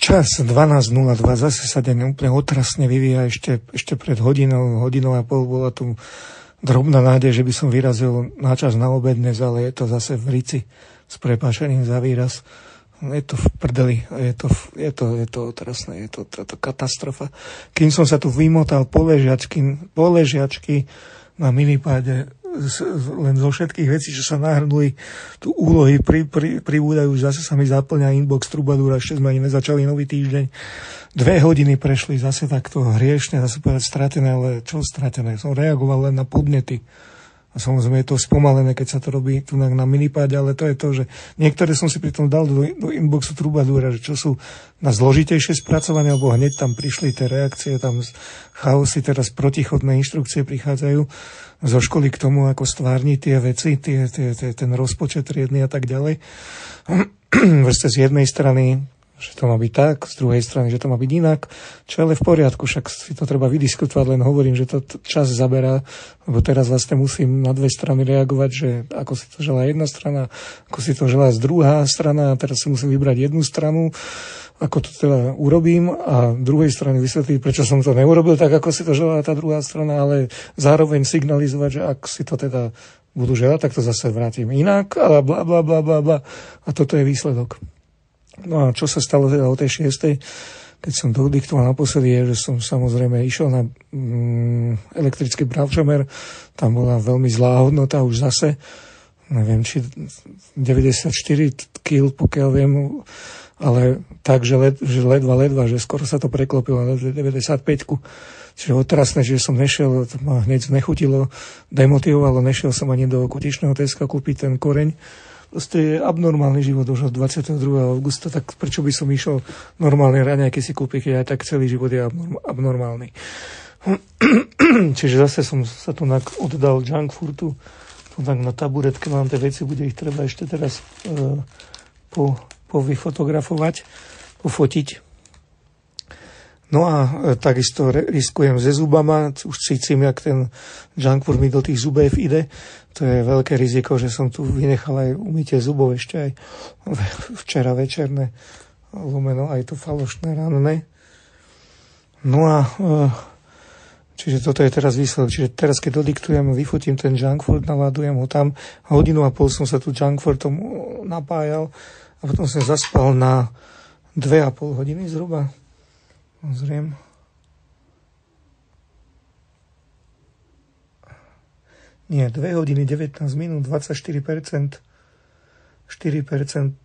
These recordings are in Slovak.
Čas 12.02, zase sa deň úplne otrasne vyvíja, ešte pred hodinou a pol bola tu drobná nádej, že by som vyrazil na čas na obed dnes, ale je to zase v rici s prepáčením za výraz. Je to v prdeli, je to otrasné, je to katastrofa. Kým som sa tu vymotal po ležiačky na minipáde, len zo všetkých vecí, čo sa nahrnuli, tu úlohy pribúdajú, zase sa mi zaplňa inbox trubadúra, ešte sme ani nezačali nový týždeň. 2 hodiny prešli zase takto hriešne, zase povedať stratené, ale čo stratené? Som reagoval len na podnety. A samozrejme je to spomalené, keď sa to robí tu na minipáde, ale to je to, že niektoré som si pritom dal do inboxu trubadúra, že čo sú na zložitejšie spracovanie, alebo hneď tam prišli tie reakcie, tam chaosy, teraz protichodné inštrukcie prichádzajú zo školy k tomu, ako stvárniť tie veci, ten rozpočet riedny a tak ďalej. Vrste z jednej strany, že to má byť tak, z druhej strany, že to má byť inak, čo ale v poriadku, však si to treba vydiskutovať, len hovorím, že to čas zaberá, lebo teraz vlastne musím na 2 strany reagovať, že ako si to želá jedna strana, ako si to želá druhá strana, a teraz si musím vybrať jednu stranu, ako to teda urobím, a druhej strane vysvetliť, prečo som to neurobil tak, ako si to želá tá druhá strana, ale zároveň signalizovať, že ak si to teda budú želať, tak to zase vrátim inak, a bla bla bla bla bla. A toto je výsledok. No a čo sa stalo teda o tej 6., keď som dodiktoval naposledy, je, že som samozrejme išiel na elektrický bravčomer, tam bola veľmi zlá hodnota už zase, neviem, či 94 kg, pokiaľ viem, ale tak, že ledva, že skoro sa to preklopilo na 95-ku. Čiže otrasné, že som nešiel, to ma hneď znechutilo, demotivovalo, nešiel som ani do Kutičného Teska kúpiť ten koreň. Proste je abnormálny život už od 22. augusta, tak prečo by som išiel normálne raňajky si kúpiť, keď aj tak celý život je abnormálny. Čiže zase som sa tu oddal junkfurtu, tu tak na taburetke mám tie veci, bude ich treba ešte teraz povyfotografovať, pofotiť. No a takisto riskujem se zubama, už cítim, jak ten junkfood mi do tých zubov ide. To je veľké riziko, že som tu vynechal aj umytie zubov ešte aj včera večerné, lomeno aj to falošné ranné. No a čiže toto je teraz výsledok. Čiže teraz, keď dodiktujem, vyfotím ten junkfood, naladujem ho tam. 1,5 hodiny som sa tu junkfoodom napájal a potom som zaspal na 2,5 hodiny zhruba. Zriem. Nie, 2 hodiny 19 minút, 24%, 4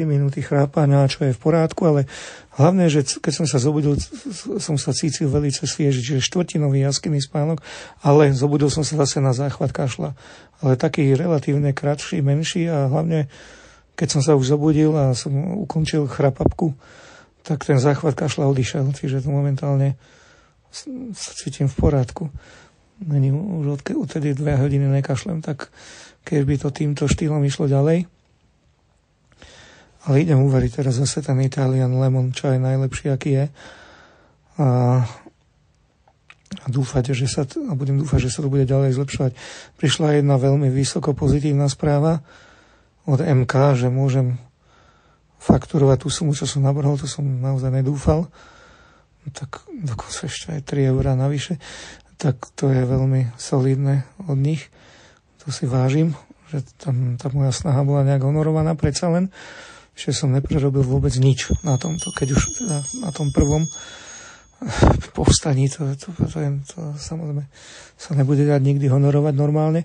minúty chrápania, čo je v porádku, ale hlavne, že keď som sa zobudil, som sa cítil veľmi svieži, čiže štvrtinový jaskinný spánok, ale zobudil som sa zase na záchvat kašla. Ale taký relatívne kratší, menší, a hlavne, keď som sa už zobudil a som ukončil chrapapku, tak ten záchvat kašla odišiel, čiže to momentálne sa cítim v porádku. Není už odtedy 2 hodiny nekašlem, tak keď by to týmto štýlom išlo ďalej. Ale idem uvariť teraz zase ten Italian Lemon čaj najlepší, aký je. A budem dúfať, že sa to bude ďalej zlepšovať. Prišla jedna veľmi vysoko pozitívna správa od MK, že môžem fakturovať tú sumu, čo som navrhol, to som naozaj nedúfal. Tak dokonca ešte aj 3 eurá navyše. Tak to je veľmi solidné od nich. To si vážim, že tam tá moja snaha bola nejak honorovaná, predsa len, že som neprerobil vôbec nič na tomto, keď už teda na tom prvom povstaní, to samozrejme sa nebude dať nikdy honorovať normálne,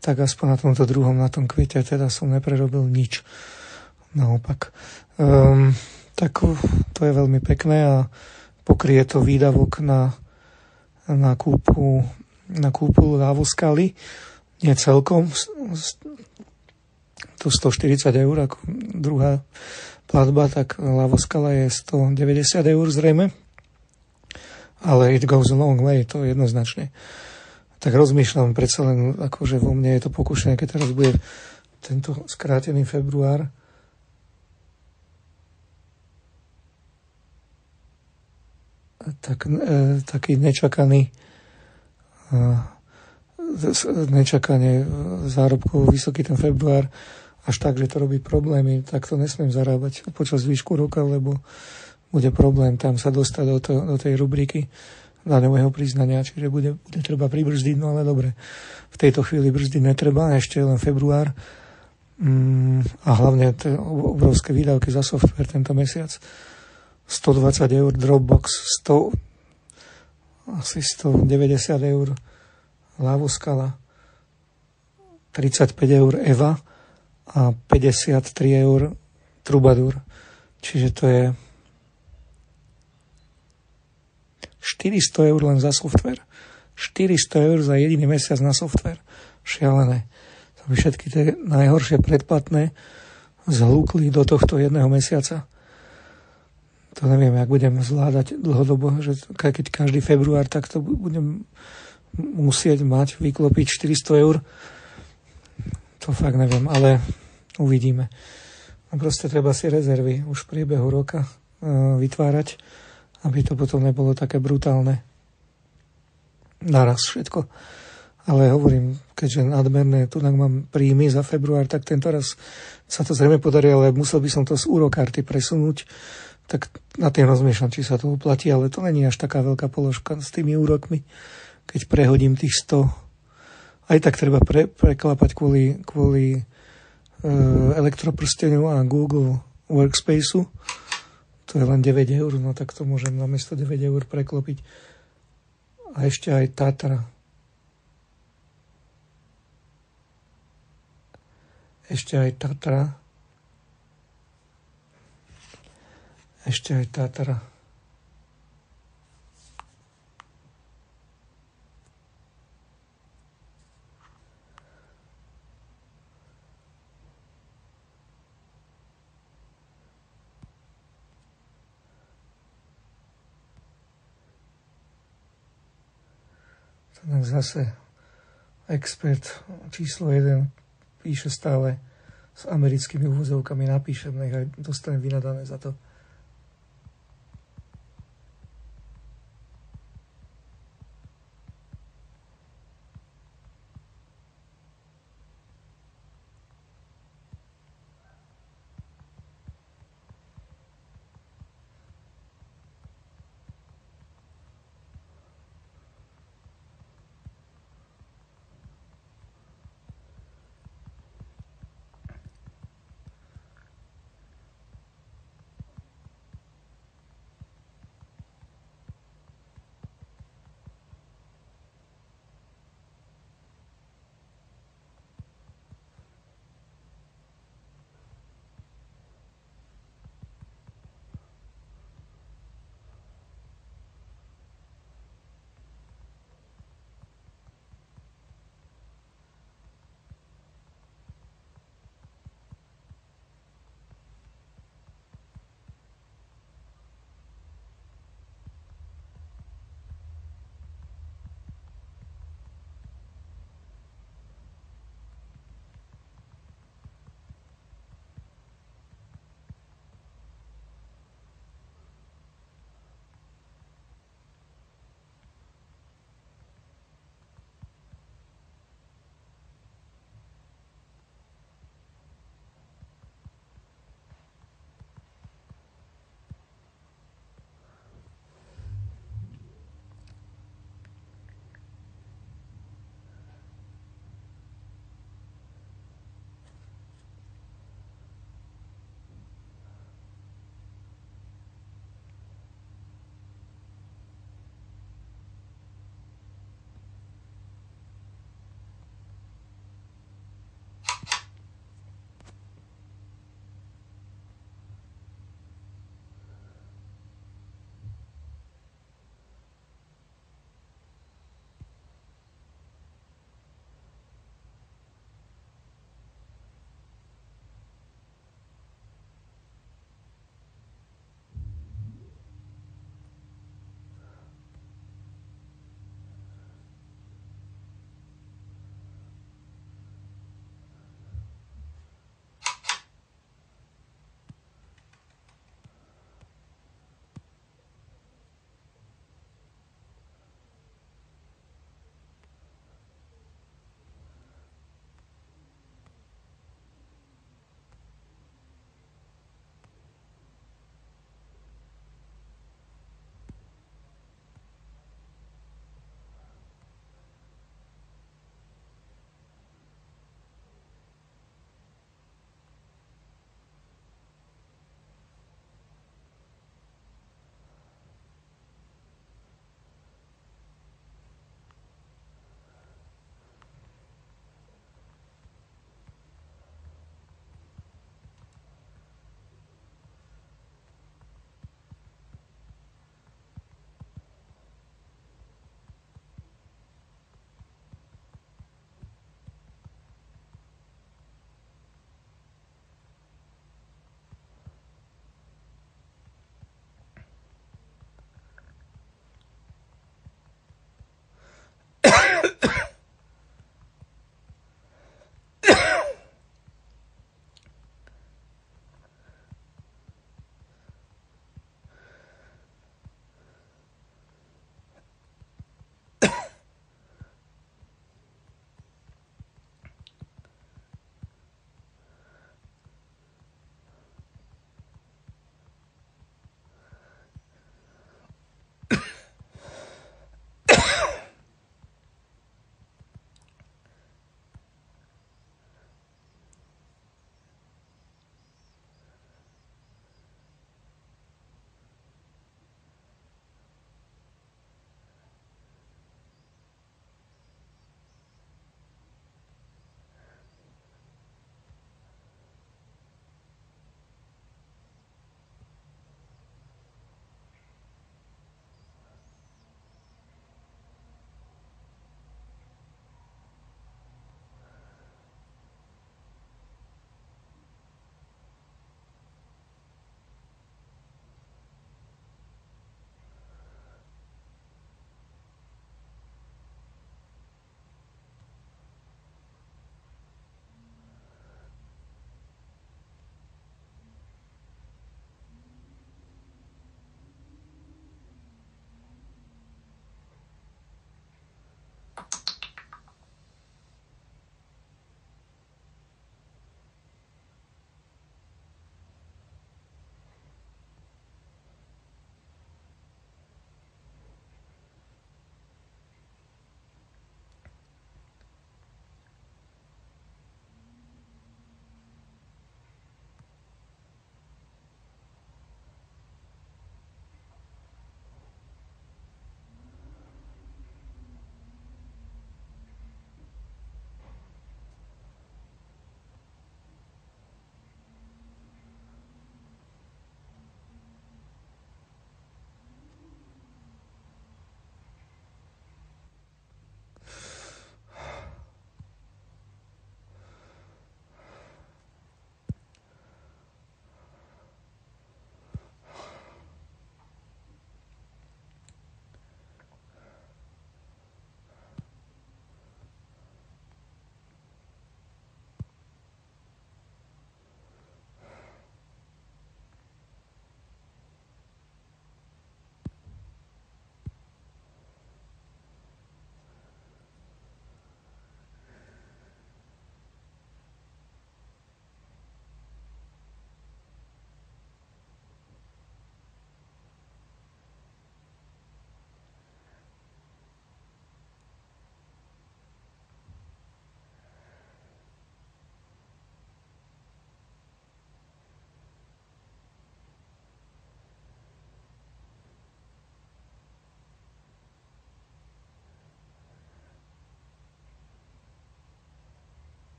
tak aspoň na tomto druhom, na tom kvete, teda som neprerobil nič. Naopak. Tak to je veľmi pekné a pokrie to výdavok na kúpu lávoskaly. Nie celkom. To 140 eur, ako druhá platba, tak lávoskala je 190 eur zrejme. Ale it goes a long way, to jednoznačne. Tak rozmýšľam, predsa len akože vo mne je to pokušenie, keď teraz bude tento skrátený február, taký nečakaný nečakanie zárobkov vysoký ten február, až tak, že to robí problémy, tak to nesmiem zarábať počas výšku roka, lebo bude problém tam sa dostať do tej rubriky daňového priznania, čiže bude treba pribrzdiť, no ale dobre. V tejto chvíli brzdiť netreba, ešte len február. A hlavne obrovské výdavky za software tento mesiac. 120 eur Dropbox, asi 190 eur Lavoskala, 35 eur Eva a 53 eur Trubadur. Čiže to je 400 eur len za software. 400 eur za jediný mesiac na software. Šialené. To by všetky tie najhoršie predplatné zhlúkli do tohto jedného mesiaca. To neviem, jak budem zvládať dlhodobo, že keď každý február takto budem musieť mať, vyklopiť 400 eur. To fakt neviem, ale uvidíme. A proste treba si rezervy už v priebehu roka vytvárať, aby to potom nebolo také brutálne. Naraz všetko. Ale hovorím, keďže nadmerné, tu mám príjmy za február, tak tento raz sa to zrejme podarí, ale musel by som to z úrokarty presunúť, tak na tým rozmýšľam, či sa to uplatí, ale to není až taká veľká položka s tými úrokmi, keď prehodím tých 100. Aj tak treba preklapať kvôli elektroprsteniu a Google Workspaceu. To je len 9 eur, no tak to môžem namiesto 9 eur preklopiť. A ešte aj Tatra. Ešte aj Tatra. Tak zase expert číslo 1 píše stále s americkými úvozovkami, napíšem, nech aj dostanem vynadané za to.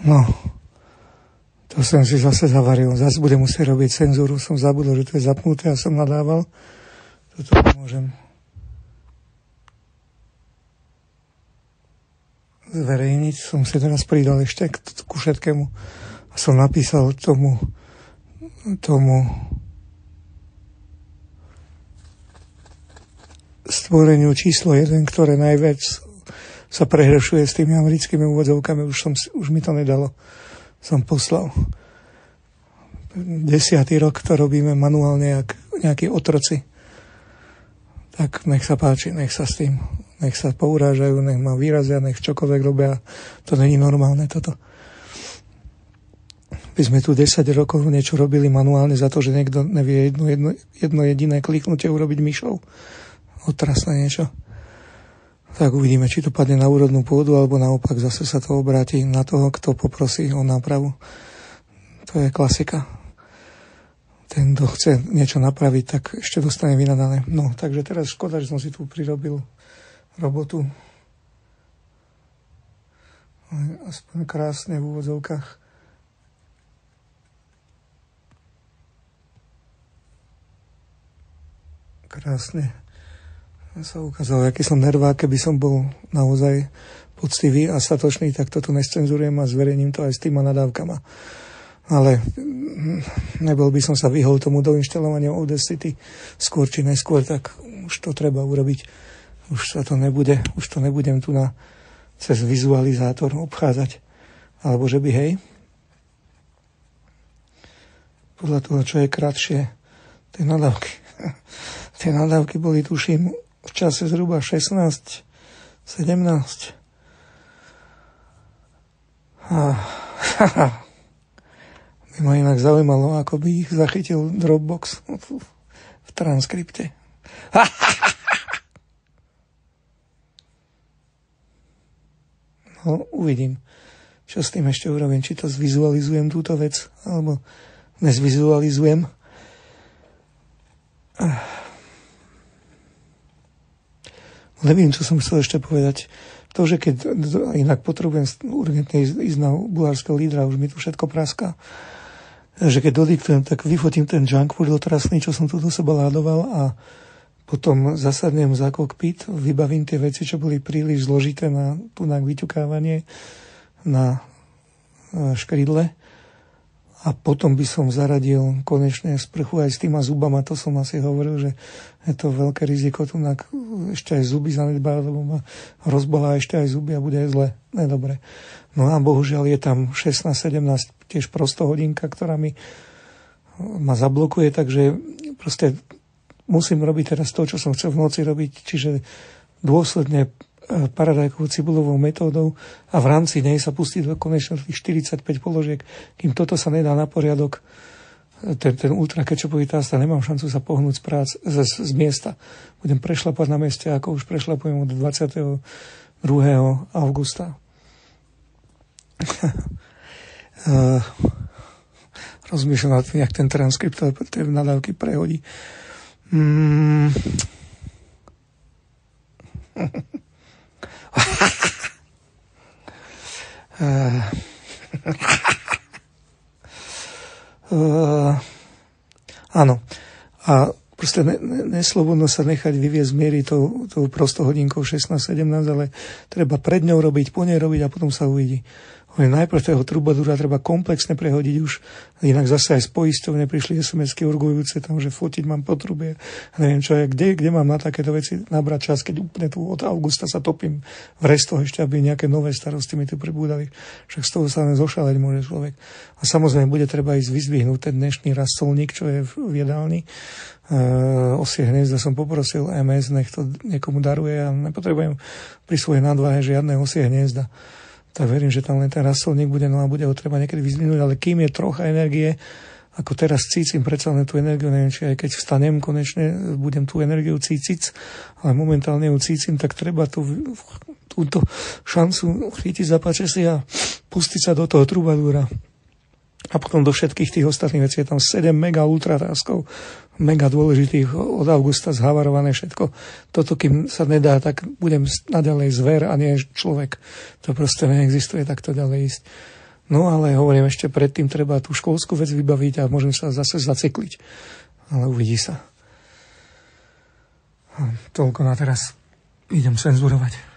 No, to som si zase zavaril. Zase budem musieť robiť cenzúru. Som zabudol, že to je zapnuté a som nadával. Toto môžem zverejniť. Som si teraz pridal ešte ku všetkému. A som napísal tomu stvoreniu číslo 1, ktoré najviac sa prehrešuje s tými americkými úvodzovkami. Už mi to nedalo. Som poslal. 10. rok to robíme manuálne, jak nejakí otroci. Tak nech sa páči, nech sa s tým, nech sa pourážajú, nech ma vyrazia, nech čokoľvek robia. To není normálne toto. My sme tu 10 rokov niečo robili manuálne za to, že niekto nevie jedno jediné kliknutie urobiť myšou. Otrasné niečo. Tak uvidíme, či to padne na úrodnú pôdu, alebo naopak zase sa to obráti na toho, kto poprosí o nápravu. To je klasika. Ten, kto chce niečo napraviť, tak ešte dostane vynadané. No, takže teraz škoda, že som si tu prirobil robotu. Aspoň krásne v úvodzovkách. Krásne sa ukázalo, aký som nervák, keby som bol naozaj poctivý a statočný, tak toto nescenzurujem a zverejním to aj s týma nadávkama. Ale nebol by som sa vyhol tomu doinštalovaniu Audacity skôr či neskôr, tak už to treba urobiť. Už to nebudem tu cez vizualizátor obchádzať. Alebo že by, hej, podľa toho, čo je kratšie, tie nadávky. Tie nadávky boli, tuším, v čase zhruba 16, 17. By ma inak zaujímalo, ako by ich zachytil Dropbox v transkripte. No, uvidím, čo s tým ešte urobím. Či to zvizualizujem túto vec, alebo nezvizualizujem. Neviem, čo som chcel ešte povedať. To, že keď inak potrebujem urgentne ísť na bulharského lídra, už mi tu všetko praská. Že keď dodiktujem, tak vyfotím ten junk food otrasný, čo som tu do seba ládoval a potom zasadnem za kokpit, vybavím tie veci, čo boli príliš zložité na vyťukávanie na škrydle. A potom by som zaradil konečne sprchu aj s týma zubama. To som asi hovoril, že je to veľké riziko. Tu ešte aj zuby zanedbá, lebo ma rozbolá ešte aj zuby a bude aj zle. Nedobre. No a bohužiaľ je tam 16-17 tiež prostohodinka, ktorá ma zablokuje, takže proste musím robiť teraz to, čo som chcel v noci robiť, čiže dôsledne paradajkovou cibulovou metódou a v rámci nej sa pustiť do konečne tých 45 položiek. Kým toto sa nedá na poriadok, ten ultra ketchupový tásta, nemám šancu sa pohnúť z miesta. Budem prešlapať na mieste, ako už prešlapujem od 22. augusta. Rozmýšľam nad tým, jak ten transkript tie nadávky prehodí. Áno. A proste neslobodno sa nechať vyviesť miery tou prostohodinkou 16-17, ale treba pred ňou robiť, po nej robiť a potom sa uvidí. Najprv toho trubadúra treba komplexne prehodiť už, inak zase aj z poisťovne prišli SMS-ky urgujúce tam, že fotiť mám potrubie. Neviem čo, kde mám na takéto veci nabrať čas, keď úplne tu od augusta sa topím v restoch ešte, aby nejaké nové starosti mi tu pribúdali. Však z toho sa len zošaleť môže človek. A samozrejme bude treba ísť vyzdvihnúť ten dnešný rastolník, čo je v jedálni. Osie hniezda som poprosil MS, nech to niekomu daruje a nepotrebujem pri svojej nadváhe žiadne osie hniezda. Tak verím, že tam len ten rastolník bude, no a bude ho treba niekedy vyzdvihnúť, ale kým je trocha energie, ako teraz cítim predsa len tú energiu, neviem, či aj keď vstanem konečne, budem tú energiu cítiť, ale momentálne ju cítim, tak treba túto šancu chytiť za pačesy a pustiť sa do toho trubadúra. A potom do všetkých tých ostatných vecí je tam 7 mega ultratáskov, mega dôležitých od augusta zhavarované všetko. Toto, kým sa nedá, tak budem naďalej zver a nie človek. To proste neexistuje takto ďalej ísť. No ale hovorím, ešte predtým treba tú školskú vec vybaviť a môžem sa zase zacykliť. Ale uvidí sa. A toľko na teraz. Idem cenzurovať.